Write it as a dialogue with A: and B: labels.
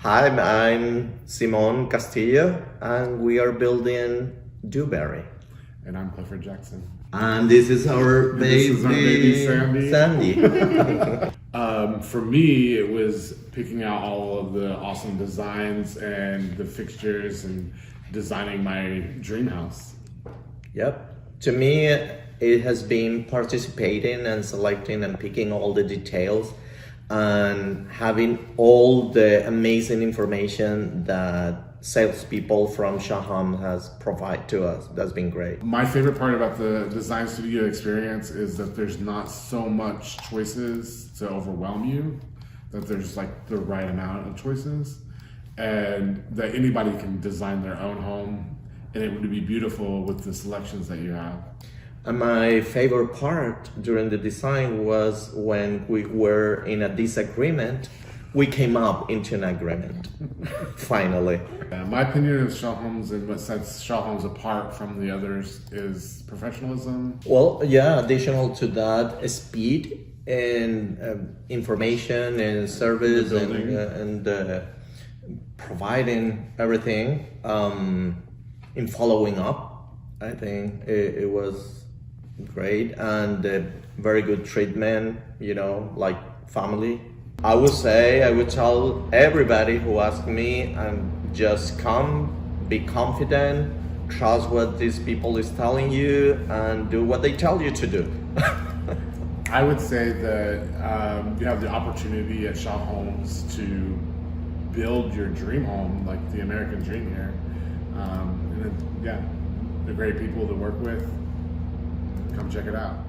A: Hi, I'm Simon Castillo, and we are building Dewberry.
B: And I'm Clifford Jackson.
A: And this is our
B: baby
A: Sandy.
B: For me, it was picking out all of the awesome designs and the fixtures and designing my dream house.
A: Yep. To me, it has been participating and selecting and picking all the details and having all the amazing information that salespeople from Shaham has provided to us. That's been great.
B: My favorite part about the design studio experience is that there's not so much choices to overwhelm you, that there's like the right amount of choices, and that anybody can design their own home, and it would be beautiful with the selections that you have.
A: And my favorite part during the design was when we were in a disagreement, we came up into an agreement, finally.
B: My opinion of Shaw Homes and what sets Shaw Homes apart from the others is professionalism.
A: Well, yeah, additional to that, speed and information and service and providing everything in following up. I think it was great, and very good treatment, like family. I would tell everybody who asks me, just come, be confident, trust what these people is telling you, and do what they tell you to do.
B: I would say that you have the opportunity at Shaw Homes to build your dream home, like the American dream here. They're great people to work with. Come check it out.